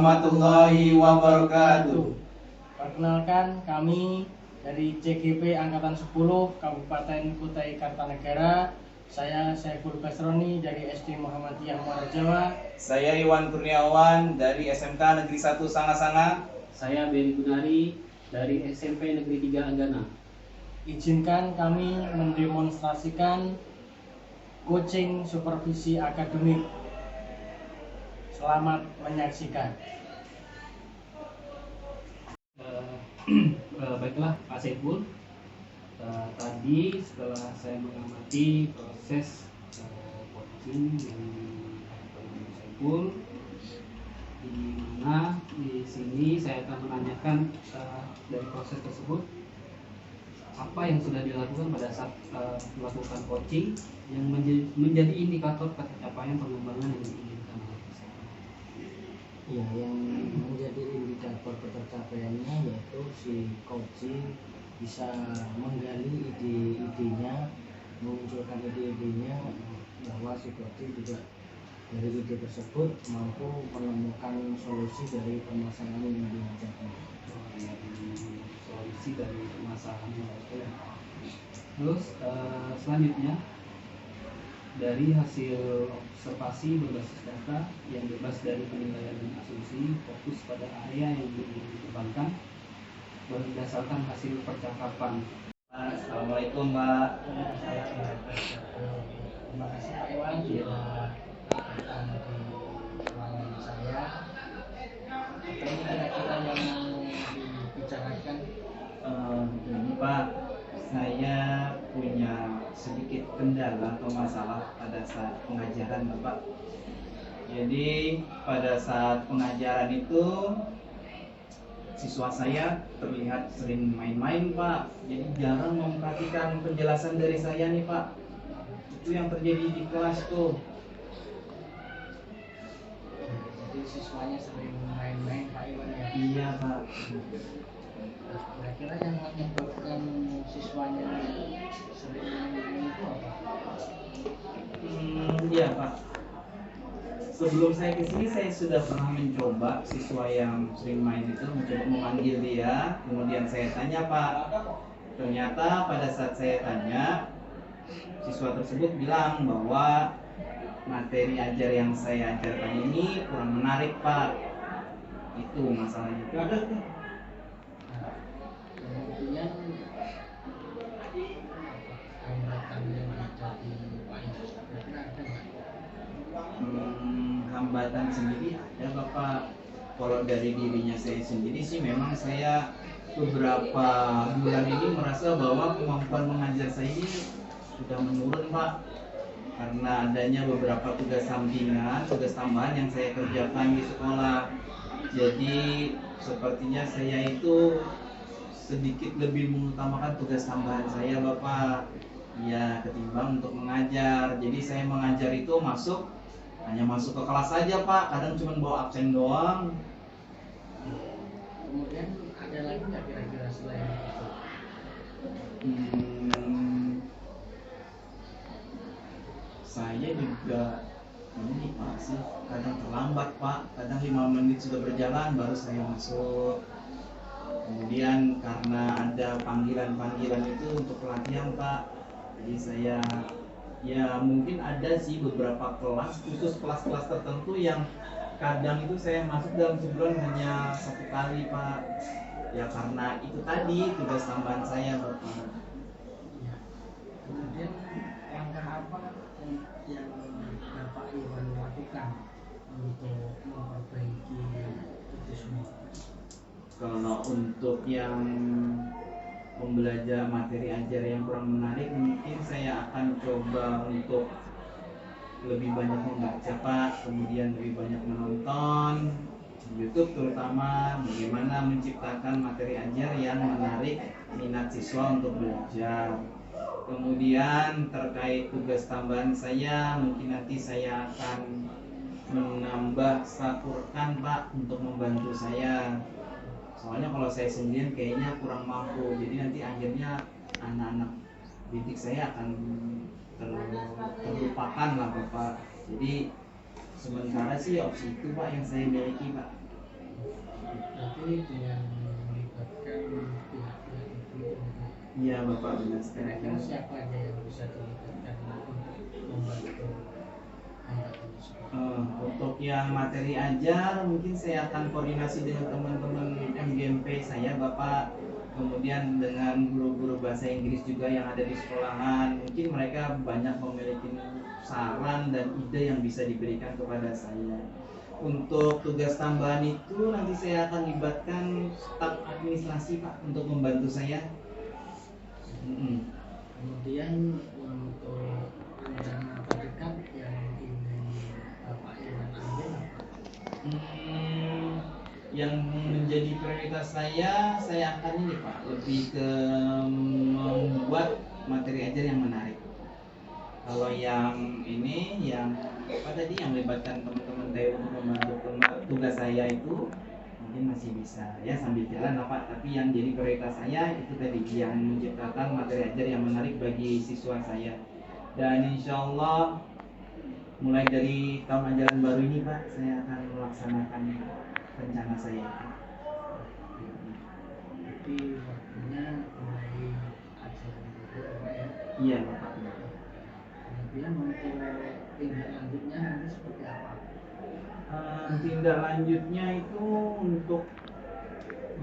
warahmatullahi wabarakatuh. Perkenalkan, kami dari CGP Angkatan 10 Kabupaten Kutai Kartanegara. Saya Saiful Basroni dari SD Muhammadiyah Muara Jawa. Saya Iwan Kurniawan dari SMK Negeri 1 Sanga-Sanga. Saya Beri Gunari dari SMP Negeri 3 Anggana. Izinkan kami mendemonstrasikan coaching supervisi akademik. Selamat menyaksikan. Baiklah Pak Saiful, tadi setelah saya mengamati proses coaching yang dilakukan oleh Saiful, di mana di sini saya akan menanyakan dari proses tersebut apa yang sudah dilakukan pada saat melakukan coaching yang menjadi indikator pencapaian pengembangan yang diinginkan oleh peserta. Ya, yang menjadi indikator pencapaiannya yaitu si coaching bisa menggali ide-idenya, memunculkan ide-idenya, bahwa si coaching juga dari ide tersebut mampu menemukan solusi dari permasalahan yang dihadapi. Solusi dari permasalahan yang ada. Terus selanjutnya dari hasil observasi berbasis data yang bebas dari penilaian dan asumsi, fokus pada area yang dikembangkan berdasarkan hasil percakapan. Assalamualaikum Mbak. Terima kasih Pak Iwan sudah datang di ruangan saya. Apa ini kira-kira yang mau dibicarakan? Ini Pak, saya punya sedikit kendala atau masalah pada saat pengajaran Bapak. Jadi pada saat pengajaran itu siswa saya terlihat sering main-main Pak. Jadi jarang memperhatikan penjelasan dari saya nih Pak. Itu yang terjadi di kelas tuh. Jadi siswanya sering main-main Pak Iwan ya? Iya Pak. Kira-kira yang menyebabkan siswanya sering main-main itu apa? Iya Pak. Sebelum saya kesini saya sudah pernah mencoba siswa yang sering main itu, mencoba memanggil dia. Kemudian saya tanya Pak. Ternyata pada saat saya tanya, siswa tersebut bilang bahwa materi ajar yang saya ajarkan ini kurang menarik Pak. Itu masalahnya. Kemudian hambatan yang ada di Pak Iwan kira-kira ada nggak? Hambatan sendiri ada Bapak. Kalau dari dirinya saya sendiri sih memang saya beberapa bulan ini merasa bahwa kemampuan mengajar saya ini sudah menurun Pak, karena adanya beberapa tugas sampingan, tugas tambahan yang saya kerjakan di sekolah. Jadi sepertinya saya itu sedikit lebih mengutamakan tugas tambahan saya Bapak, ya, ketimbang untuk mengajar. Jadi saya mengajar itu hanya masuk ke kelas saja Pak, kadang cuma bawa absen doang. Kemudian ada lagi nggak kira-kira selain itu? Saya juga ini Pak sih, kadang terlambat Pak, kadang 5 menit sudah berjalan baru saya masuk. Kemudian karena ada panggilan-panggilan itu untuk pelatihan Pak, jadi saya ya mungkin ada sih beberapa kelas, khusus kelas-kelas tertentu yang kadang itu saya masuk dalam sebulan hanya 1 kali Pak. Ya karena itu tadi tugas tambahan saya Bapak. Ya. Kemudian langkah apa yang Bapak Iwan lakukan untuk memperbaiki itu semua? Kalau untuk yang pembelajaran materi ajar yang kurang menarik, mungkin saya akan coba untuk lebih banyak membaca Pak, kemudian lebih banyak menonton YouTube, terutama bagaimana menciptakan materi ajar yang menarik minat siswa untuk belajar. Kemudian terkait tugas tambahan saya, mungkin nanti saya akan menambah 1 rekan Pak untuk membantu saya. Soalnya kalau saya sendirian kayaknya kurang mampu, jadi nanti akhirnya anak-anak didik saya akan terlupakan lah Bapak. Jadi sementara sih opsi itu Pak yang saya miliki Pak. Berarti dengan melibatkan pihak-pihak itu, Iya Bapak, benar sekali. kira-kira siapa aja yang bisa dilibatkan untuk membantu hamba tersebut? Untuk yang materi ajar mungkin saya akan koordinasi dengan teman-teman MGMP saya Bapak, kemudian dengan guru-guru bahasa Inggris juga yang ada di sekolahan. Mungkin mereka banyak memiliki saran dan ide yang bisa diberikan kepada saya. Untuk tugas tambahan itu nanti saya akan libatkan staf administrasi Pak untuk membantu saya. Kemudian untuk rencana terdekat yang ingin Bapak Iwan ambil apa? Yang menjadi prioritas saya akan ini Pak, lebih ke membuat materi ajar yang menarik. Kalau yang ini, yang apa tadi, yang melibatkan teman-teman TU untuk membantu tugas saya itu mungkin masih bisa ya sambil jalan lah Pak. Tapi yang jadi prioritas saya itu tadi, yang menciptakan materi ajar yang menarik bagi siswa saya. Dan insya Allah mulai dari tahun ajaran baru ini Pak, saya akan melaksanakan rencana saya. Jadi waktunya mulai ajaran baru ya. Iya Bapak. Kemudian untuk tindak lanjutnya nanti seperti apa? Tindak lanjutnya itu untuk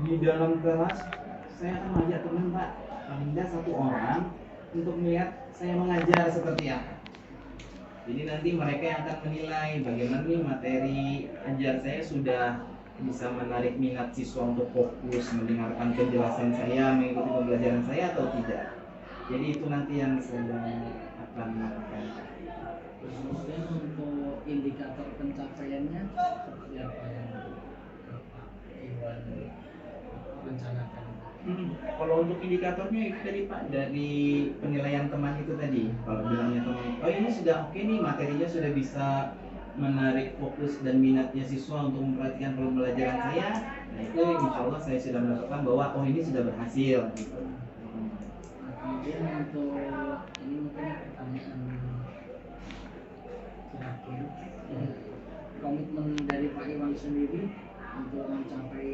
di dalam kelas saya akan mengajak teman Pak, paling tidak 1 orang untuk melihat saya mengajar seperti apa. Jadi nanti mereka yang akan menilai bagaimana nih materi ajar saya sudah bisa menarik minat siswa untuk fokus mendengarkan penjelasan saya, mengikuti pembelajaran saya atau tidak. Jadi itu nanti yang saya akan lakukan. Kemudian untuk indikator pencapaiannya seperti apa yang Bapak Iwan rencanakan? Kalau untuk indikatornya itu tadi Pak, dari penilaian teman itu tadi. Kalau bilangnya teman, oh ini sudah oke nih, materinya sudah bisa menarik fokus dan minatnya siswa untuk memperhatikan pembelajaran saya, nah itu insya Allah saya sudah mendapatkan bahwa oh ini sudah berhasil gitu. Kemudian untuk ini mungkin pertanyaan terakhir, komitmen dari Pak Iwan sendiri untuk mencapai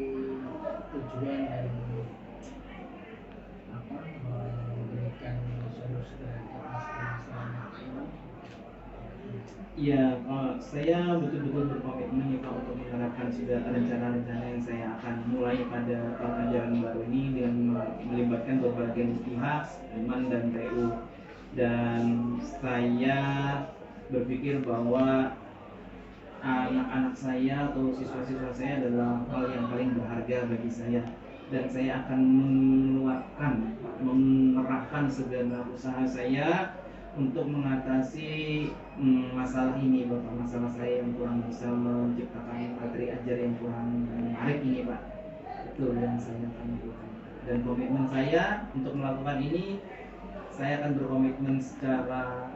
tujuan dan memberikan solusi terhadap masalah-masalah Pak Iwan. Iya, saya betul-betul berkomitmen ya Pak untuk menerapkan sudah rencana-rencana yang saya akan mulai pada tahun ajaran baru ini dengan melibatkan berbagai pihak, teman dan TU. Dan saya berpikir bahwa anak-anak saya atau siswa-siswa saya adalah hal yang paling berharga bagi saya, dan saya akan mengerahkan segala usaha saya untuk mengatasi masalah ini Bapak, masalah saya yang kurang bisa menciptakan materi ajar yang kurang menarik ini Pak. Itu yang saya akan lakukan. Dan komitmen saya untuk melakukan ini, saya akan berkomitmen secara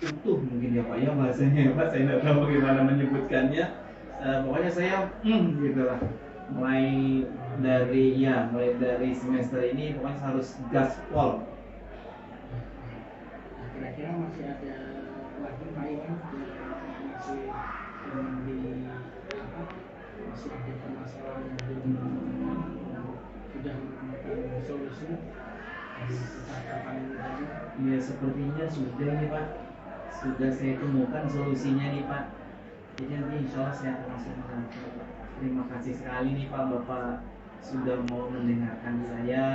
utuh mungkin ya Pak ya bahasanya ya Pak, saya tidak tahu bagaimana menyebutkannya. Pokoknya saya gitu lah, mulai dari semester ini pokoknya harus gaspol. Kira-kira masih ada lagi Pak Iwan masih masih ada permasalahan yang belum sudah menemukan solusi dari percakapan ini tadi? Ya sepertinya sudah nih Pak, sudah saya temukan solusinya nih Pak. Jadi nanti insya Allah saya akan langsung melakukan. Terima kasih sekali nih Pak, Bapak sudah mau mendengarkan saya.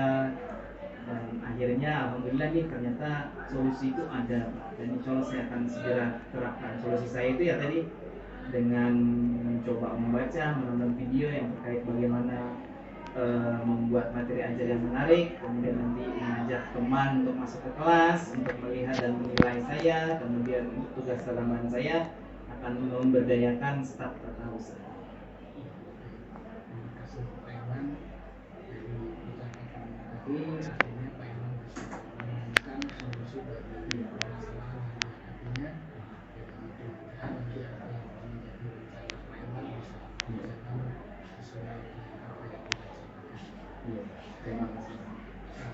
Dan akhirnya alhamdulillah nih ternyata solusi itu ada Pak. Dan insya Allah saya akan segera terapkan solusi saya itu ya tadi, dengan mencoba membaca, menonton video yang terkait bagaimana membuat materi ajar yang menarik, kemudian nanti mengajak teman untuk masuk ke kelas untuk melihat dan menilai saya, kemudian untuk tugas tambahan saya akan memberdayakan staf tata usaha. Terima kasih Pak Iwan. Dari percakapan tadi akhirnya Pak Iwan bisa menemukan solusi dari permasalahan yang dihadapinya. Dan mudah-mudahan apa yang menjadi rencana Pak Iwan bisa berjalan sesuai dengan apa yang kita citakan. Terima kasih.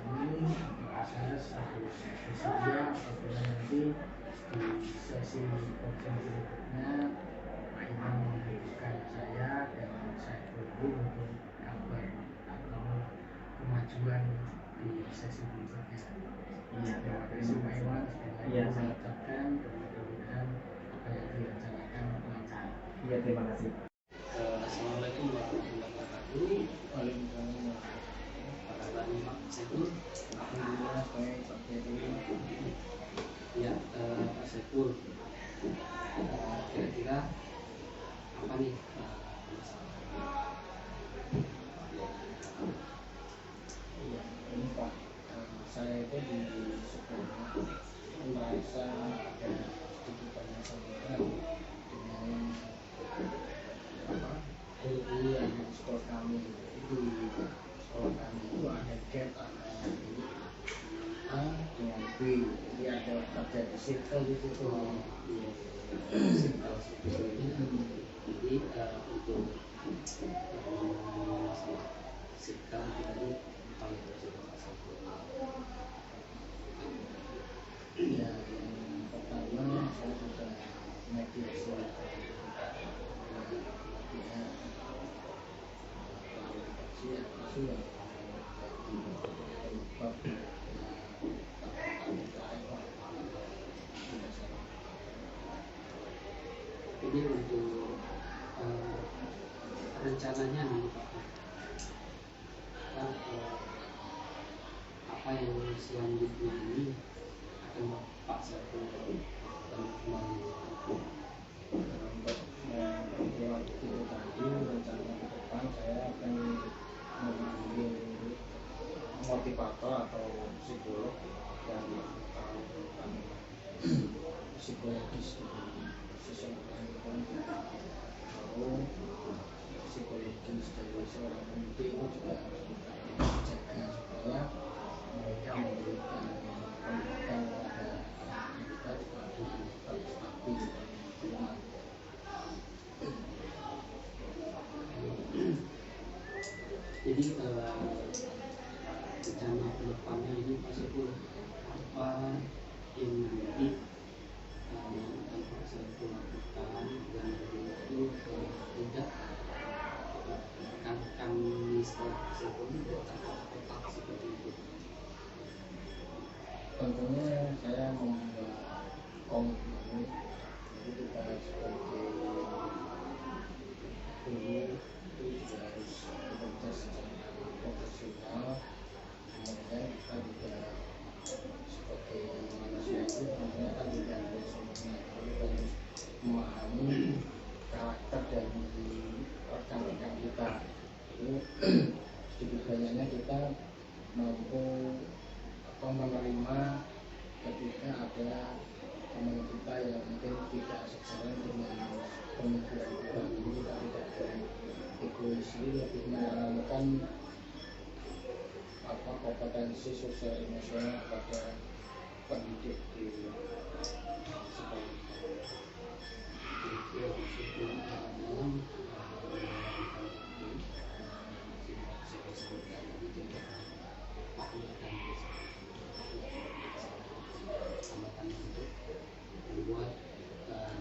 Kami proses harus bersedia apabila nanti di sesi coaching berikutnya Pak ini membutuhkan saya dan saya tunggu untuk kabar atau kemajuan di sesi berikutnya. Iya, Terima kasih Pak Iwan. Iya, Saya ucapkan mudah-mudahan apa yang direncanakan lancar. Iya, terima kasih. Assalamualaikum warahmatullahi wabarakatuh. Waalaikumsalam. Apa kabar nih Pak Saiful? Alhamdulillah baik Pak Ferry. Ya, Pak Saiful, kira-kira apa nih masalahnya? Iya, ini Pak, saya itu di sekolah merasa ada sedikit banyak masalah dengan guru-guru yang di sekolah kami. Di sekolah kami itu ada gap antara A dengan B, jadi ada terjadi circle di situ. Iya, circle seperti ini. Jadi untuk masalah circle tadi apa yang harus kita lakukan? Ya, yang pertama saya sudah mediasi pihak klarifikasi apa sih yang penyebab Ini untuk rencananya nih Pak, kan, apa yang selanjutnya ini akan Pak Saiful akan kembali untuk memperkuat itu tadi rencana ke depan saya akan mengambil motivator atau psikolog yang tahu tentang psikologis dari seseorang itu, lalu psikologis dari seorang pendidik itu juga harus kita jaga supaya mereka memberikan pendidikan kepada kita juga tetap stabil dan aman. Jadi rencana ke depannya ini Pak Saiful apa yang nanti akan Pak Saiful lakukan dan itu tidak rekan-rekan di sekolah Pak Saiful itu tetap seperti itu. Tentunya saya membuat komitmen, jadi kita sebagai guru itu juga harus bekerja secara profesional. Kemudian kita juga sebagai manusia itu tentunya kan tidak harus sempurna, kita harus memahami karakter dari rekan-rekan kita. Itu sedikit banyaknya kita mampu menerima ketika ada teman kita yang mungkin tidak sejalan dengan pemikiran kita. Jadi kita tidak ada egois, lebih menanamkan kompetensi sosial emosional pada pendidik di sekolah. Membuat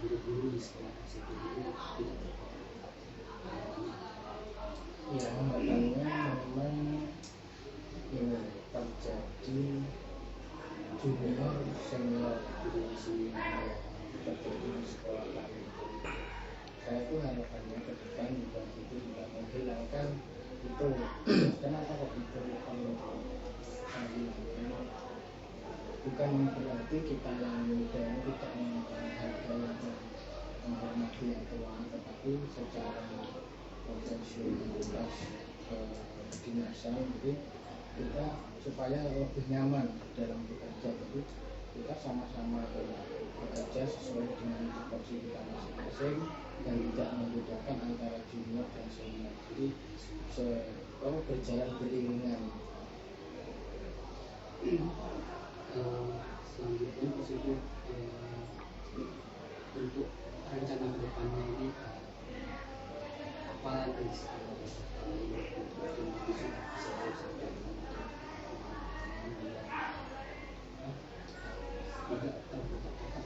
guru-guru di sekolah tersebut ini tidak terkotak. Ya, harapannya memang ini terjadi junior senior terjadi di sekolah kami. Saya itu harapannya ke depan juga itu tidak menghilangkan itu. Kenapa kok diperlukan untuk menghilangkan? Bukan berarti kita yang muda ini tidak menghargai dan menghormati yang tua, tetapi secara profesionalitas kedinasan jadi kita supaya lebih nyaman dalam bekerja, jadi kita sama-sama bekerja sesuai dengan tupoksi kita masing-masing dan tidak membedakan antara junior dan senior, jadi berjalan beriringan. Selanjutnya maksudnya untuk rencana kedepannya ini apa lagi tidak terkotak-kotak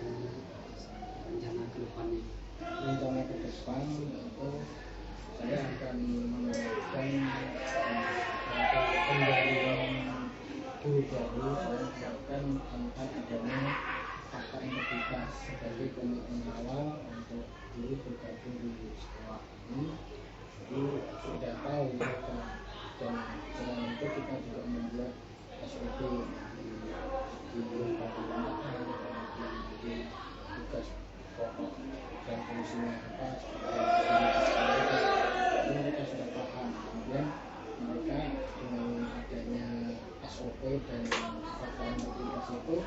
rencana kedepannya. rencana ke depan itu saya akan menerapkan penggalian guru baru. Saya menerapkan tentang adanya fakta integritas sebagai komitmen awal untuk guru bergabung di sekolah ini. Jadi sudah tahu dan selain itu kita juga membuat SOP di bagaimana di tugas pokok dan fungsinya apa ini kita sudah paham. Kemudian mereka dengan adanya SOP dan fakta integritas itu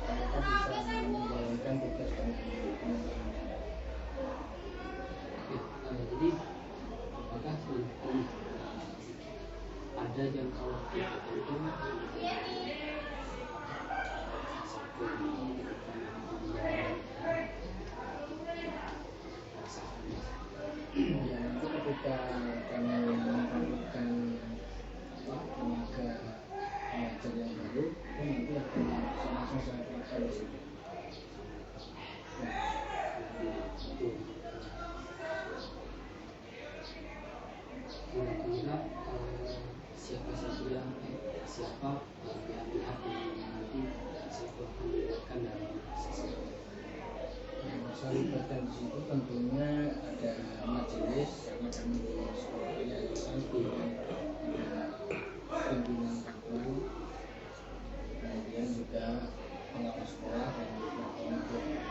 mereka bisa menjalankan tugas dengan benar. Jadi apakah ada jangka waktu tertentu Ya nanti ketika kami memerlukan tenaga pengajar yang baru itu nanti akan langsung saya terapkan di situ. kira-kira siapa saja siapa pihak-pihak yang nanti saya akan melibatkan dalam sesi Yang saya libatkan di situ tentunya ada majelis karena kami di sekolah yayasan, kemudian ada pimpinan kampung, kemudian juga pengawas sekolah dan juga pengurus.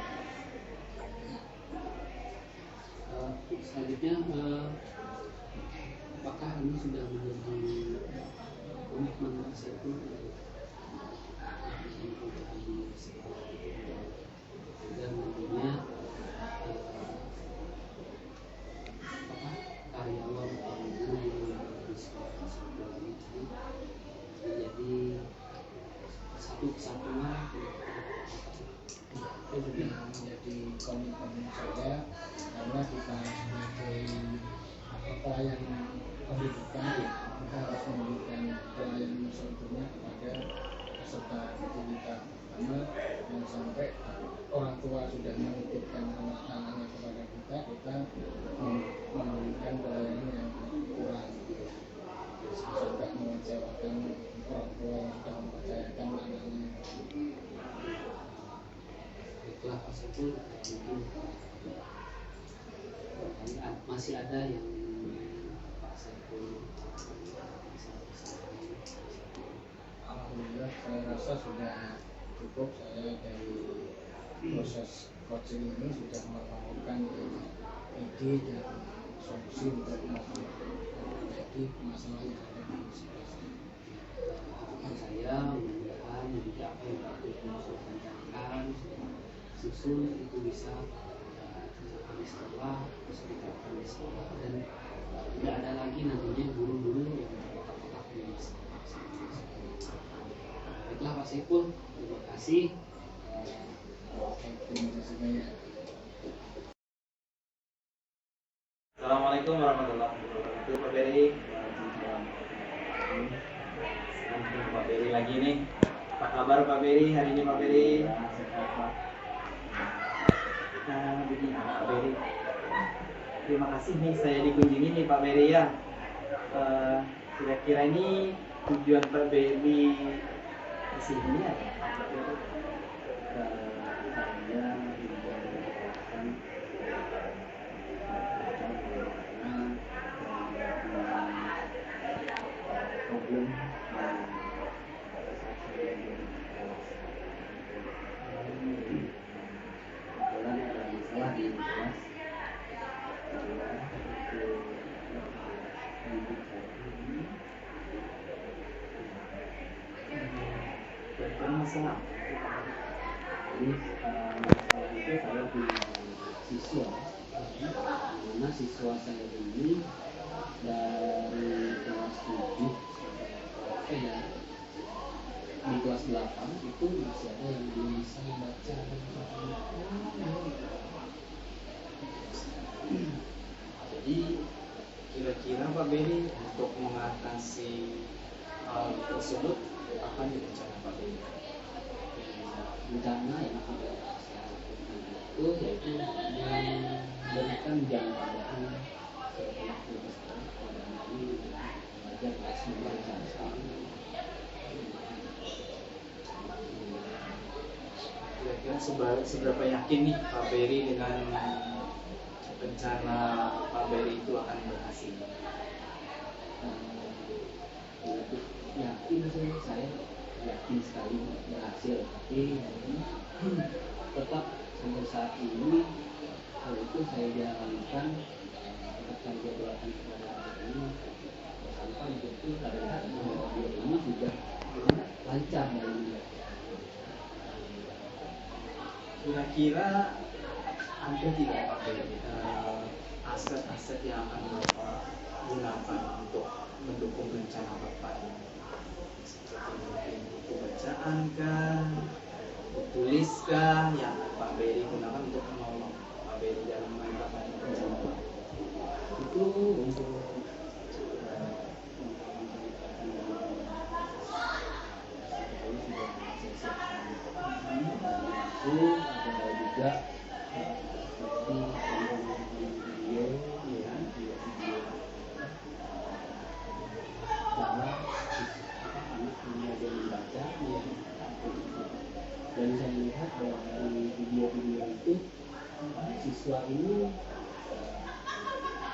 selanjutnya apakah ini sudah menjadi komitmen Pak Saiful di sekolah dan nantinya karyawan atau guru yang di sekolah ini menjadi satu kesatuan Itu juga menjadi komitmen saya karena kita sebagai pelayan pendidikan kita harus memberikan pelayanan seutuhnya kepada peserta didik kita, karena yang sampai orang tua sudah menitipkan anak-anaknya kepada kita memberikan pelayanan yang kurang, sampai mengecewakan orang tua yang sudah mempercayakan anaknya. Baiklah Pak Saiful, mungkin masih ada yang Pak Saiful Alhamdulillah saya rasa sudah cukup. Saya dari proses coaching ini sudah menemukan ide dan solusi untuk memperbaiki masalah yang ada di sekolah. harapan saya mudah-mudahan nanti apa yang Pak Saiful sudah rencanakan susun itu bisa di sekolah, bisa diterapkan di sekolah dan tidak ada lagi nantinya guru-guru yang berkotak-kotak di sekolah. Baiklah Pak Saiful, terima kasih. Terima kasih banyak. Assalamualaikum warahmatullahi wabarakatuh, Pak Beri. Pak Beri lagi nih. Apa kabar Pak Beri hari ini Pak Beri? Nah, begini Pak Beri. Terima kasih nih saya dikunjungi nih Pak Beri ya. Kira-kira ini tujuan Pak Beri di sini apa? Saya menjelaskan problem kebetulan ada masalah di kelas Masalah. Jadi masalah itu saya punya siswa, mana siswa saya ini dari kelas 7 ya di kelas 8 itu masih ada yang belum bisa membaca dan Jadi kira-kira Pak Beri untuk mengatasi hal tersebut apa nih rencana Pak Beri? bencana yang sudah saya lakukan itu yaitu memberikan jam tambahan sebanyak 12 kali kepada anak ini belajar kelas membaca sekali. Kira-kira seberapa yakin nih Pak Beri dengan rencana Pak Beri itu akan berhasil? Yakin sih, saya yakin sekali berhasil, tapi tetap sampai saat ini hal itu saya jalankan, tetap saya jadwalkan kepada anak ini sampai betul terlihat bahwa dia ini sudah lancar dalam belajar. Kira-kira ada tidak Pak Beri aset-aset yang akan Bapak gunakan untuk mendukung rencana Bapak ini? Seperti mungkin buku bacaan kah, buku tulis kah yang Pak Beri gunakan untuk menolong Pak Beri dalam menegakkan rencana Bapak? Itu untuk ada juga seperti video ya, video cara anak belajar membaca ya. Dan saya lihat bahwa di video-video itu siswa ini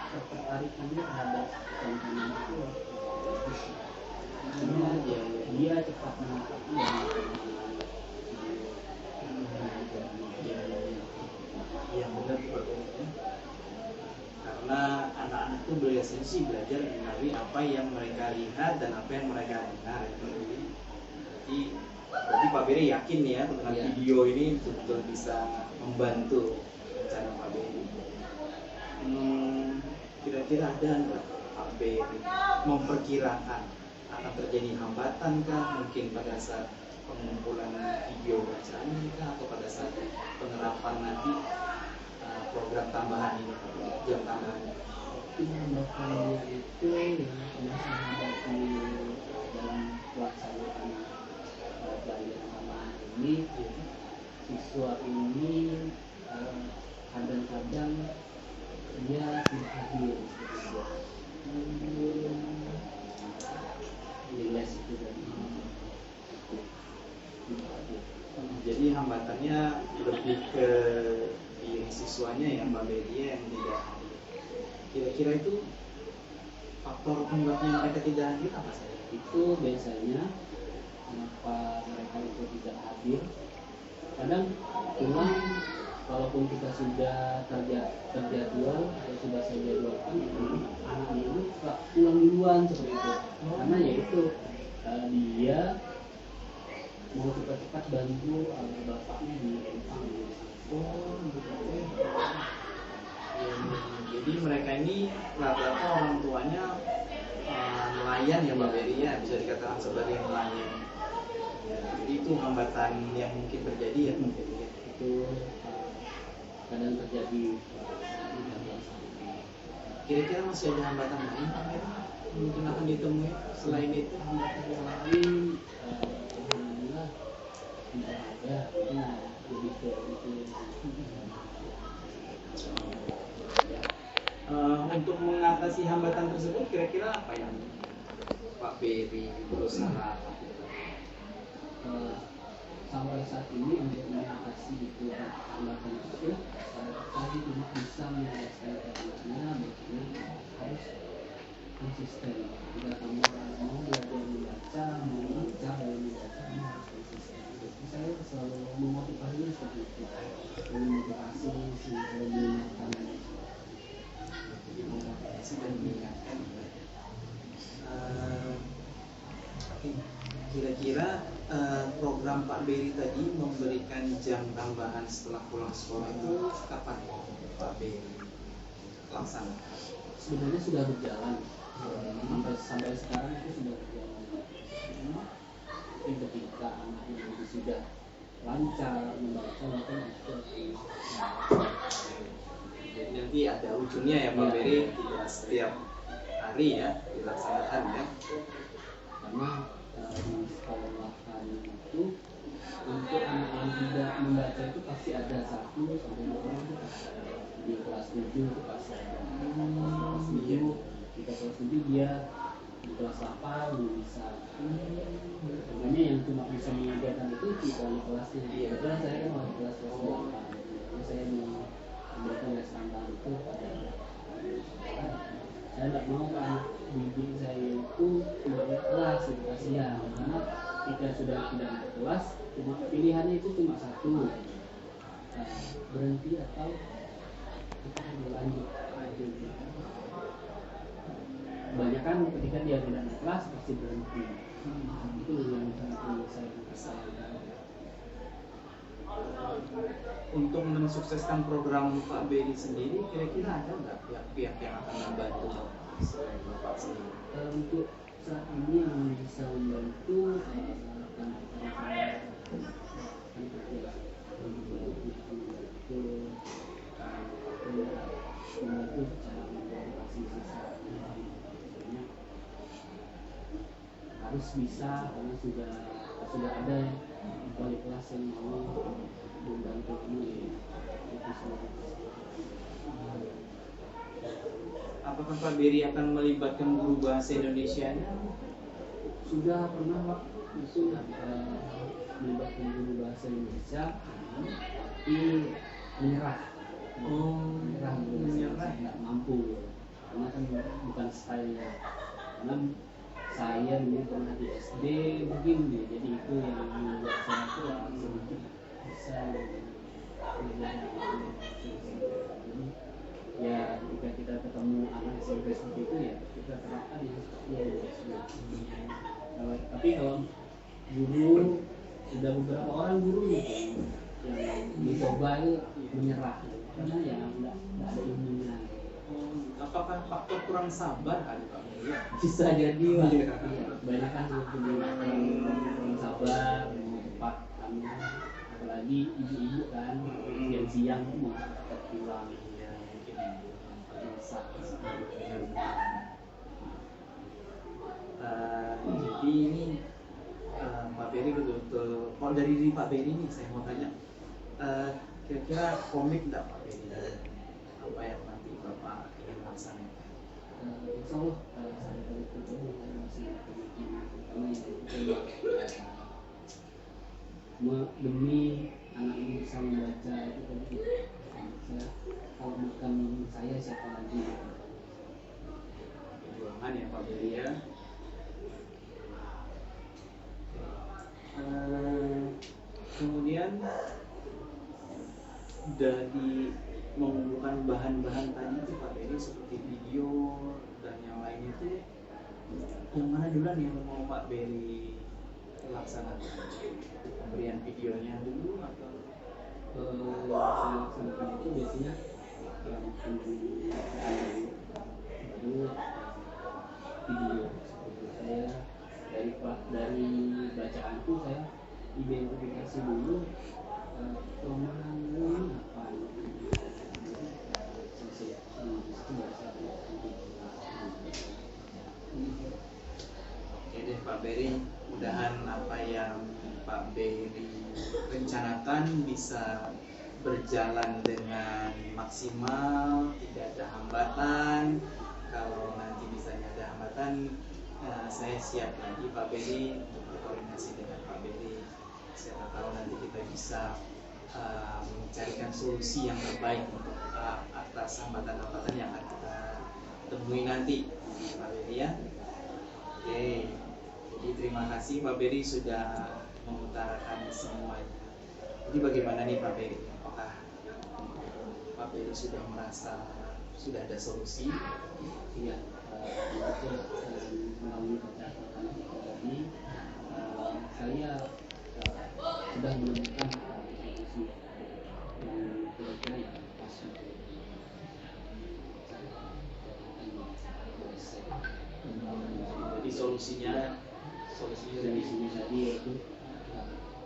ketertarikannya terhadap tontonan itu bagus. Dia cepat menangkapnya. Yang benar Pak Beri, karena anak-anak itu biasanya sih belajar dari apa yang mereka lihat dan apa yang mereka dengar. Berarti Pak Beri yakin ya dengan video ini betul-betul bisa membantu rencana Pak Beri. Kira-kira ada nggak Pak Beri memperkirakan akan terjadi hambatan kah mungkin pada saat pengumpulan video bacaan ini kah, atau pada saat penerapan nanti program tambahan ini, jam tambahan? Hambatan itu yang masih hadapi dalam pelaksanaan pelajaran tambahan ini, siswa ini kadang-kadang dia tidak hadir di les itu dari Jadi hambatannya lebih ke diri siswanya yang Mbak Beri yang tidak hadir. Kira-kira itu faktor penyebabnya mereka tidak hadir apa saja? Itu biasanya kenapa mereka itu tidak hadir. Kadang pulang, walaupun kita sudah terjadwal atau sudah saya jadwalkan, anak itu suka pulang duluan seperti itu. Karena yaitu dia mau cepat-cepat bantu bapaknya di empang. Jadi mereka ini rata-rata orang tuanya nelayan ya Mbak Beri ya, bisa dikatakan sebagai nelayan. Jadi itu hambatan yang mungkin terjadi ya Mbak Beri. Itu kadang terjadi. Kira-kira masih ada hambatan lain Pak Beri mungkin akan ditemui selain itu? Hambatan lain alhamdulillah tidak ada. Nah, lebih ke itu. Untuk mengatasi hambatan tersebut kira-kira apa yang Pak Beri berusaha lakukan? Sampai saat ini untuk mengatasi itu hambatan itu, saya cuma bisa menjelaskan ke anaknya bahwa harus konsisten. Jika kamu mau belajar membaca, mau lancar dalam membaca, kamu harus konsisten. Jadi saya selalu memotivasinya seperti itu, memotivasi sehingga mengingatkan Sudah mengingatkan. Kira-kira program Pak Beri tadi memberikan jam tambahan setelah pulang sekolah itu kapan Pak Beri laksanakan? Sebenarnya sudah berjalan sampai sekarang itu sudah berjalan. Tapi ketika anak itu sudah lancar membaca, maka itu nanti ada ujungnya ya Pak Beri, tidak setiap hari ya dilaksanakan ya. Karena di sekolahan itu untuk anak yang tidak membaca itu pasti ada 1 sampai 2 orang tuh pasti ada. Di kelas 7 itu pasti ada. Kelas 7 kita kelas 7 dia di kelas 8 belum bisa. Makanya yang cuma bisa mengajarkan itu kita di kelasnya. Kebetulan saya kan masih kelas 8. Jadi saya memberikan les tambahan itu pada saya tidak mau kan bimbing saya itu cuma di kelas gitu, kasihan. Karena kita sudah tidak di kelas, cuma pilihannya itu cuma 1, berhenti atau kita lanjut. Banyak kan ketika dia tidak di kelas pasti berhenti. Itu yang saya sayangkan. Untuk mensukseskan program Pak Beri sendiri, kira-kira ada nggak pihak-pihak yang akan membantu selain Bapak sendiri? Untuk saat ini yang bisa membantu membantu cara memotivasi siswa. Harus bisa karena sudah ada wali kelas yang mau membantu ini itu semua. Apakah Pak Beri akan melibatkan guru bahasa Indonesia-nya? Sudah pernah Pak itu melibatkan guru bahasa Indonesia tapi menyerah nggak mampu karena kan bukan stylenya. Karena saya dulu pernah di SD begini, jadi itu yang membuat saya tuh sedikit bisa jadi ya ketika kita ketemu anak SMP seperti itu ya kita terapkan ya seperti yang tapi kalau guru sudah beberapa orang guru gitu yang dicoba itu menyerah karena ya nggak ada ilmunya. Apakah faktor kurang sabar kali Pak Beri? Bisa jadi Pak. Iya, banyak kan seperti kurang sabar, mau cepat kan, apalagi ibu-ibu kan siang-siang mau cepat pulang ya mungkin masak. Jadi ini Pak Beri betul-betul, kalau dari diri Pak Beri ini saya mau tanya, kira-kira komik nggak Pak Beri apa yang nanti Bapak ingin laksanakan? Insya Allah saya dari itu masih demi anak ini bisa membaca itu tadi saya kalau bukan saya siapa lagi. Perjuangan ya Pak Beri ya. Kemudian dari mengumpulkan bahan-bahan tadi itu Pak Beri seperti video dan yang lain itu, yang mana duluan yang mau Pak Beri laksanakan? Pemberian videonya dulu atau Saya laksanakan itu biasanya baru video seperti saya dari bacaanku saya identifikasi dulu kelemahan ini apa Oke deh Pak Beri, mudahan apa yang Pak Beri rencanakan bisa berjalan dengan maksimal, tidak ada hambatan. Kalau nanti misalnya ada hambatan, saya siap lagi Pak Beri untuk berkoordinasi dengan Pak Beri. Siapa tahu nanti kita bisa mencarikan solusi yang terbaik untuk atas hambatan-hambatan yang akan kita temui nanti Pak Beri ya. Oke, jadi terima kasih Pak Beri sudah mengutarakan semuanya. Jadi bagaimana nih Pak Beri? Apakah Pak Beri sudah merasa sudah ada solusi? Iya, itu melalui bacaan tadi saya sudah menemukan solusi yang kira-kira ya pas. Jadi solusinya dari sini tadi yaitu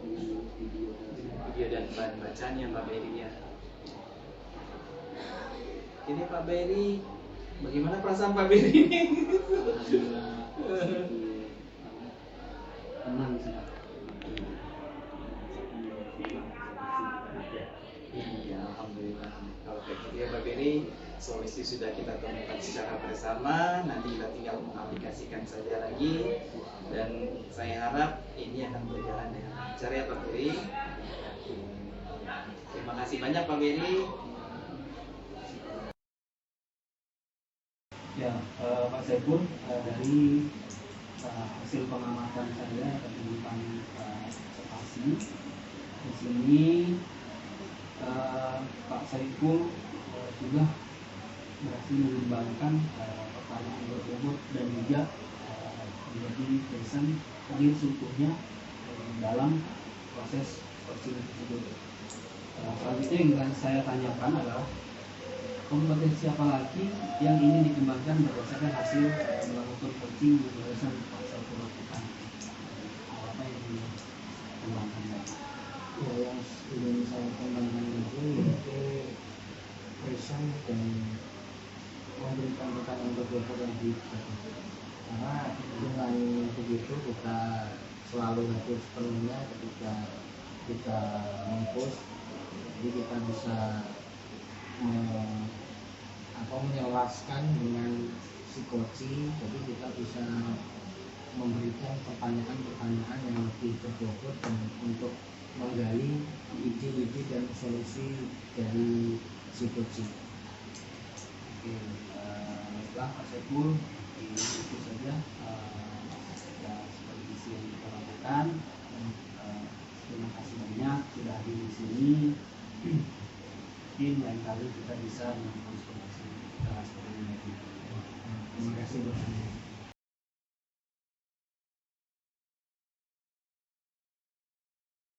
video dan bahan bacanya Pak Beri ya. Ini Pak Beri, bagaimana perasaan Pak Beri ini? Tenang sih. solusi sudah kita temukan secara bersama, nanti kita tinggal mengaplikasikan saja lagi, dan saya harap ini akan berjalan dengan lancar ya Pak Beri. Terima kasih banyak Pak Beri. Ya, Pak Saiful, dari hasil pengamatan saya tentang observasi di sini, Pak Saiful sudah berhasil mengembangkan pertanyaan berbobot dan juga menjadi tulisan real seutuhnya dalam proses coaching tersebut. Selanjutnya yang akan saya tanyakan adalah kompetensi apa lagi yang ingin dikembangkan berdasarkan hasil melakukan coaching yang barusan Pak Saiful lakukan. Apa yang dikembangkan lagi? Ya, yang ingin saya kembangkan itu yaitu present dan memberikan pertanyaan berbobot yang baik. Karena dengan begitu kita selalu hadir sepenuhnya ketika kita mempost, jadi kita bisa menjelaskan dengan psikoci, jadi kita bisa memberikan pertanyaan-pertanyaan yang lebih berbobot dan untuk menggali ide-ide dan solusi dari psikoci. Oke, baiklah Pak Saiful, itu saja ya seperti isi yang kita lakukan. Terima kasih banyak sudah hadir di sini. Mungkin lain kali kita bisa melakukan seperti ini lagi. Terima kasih.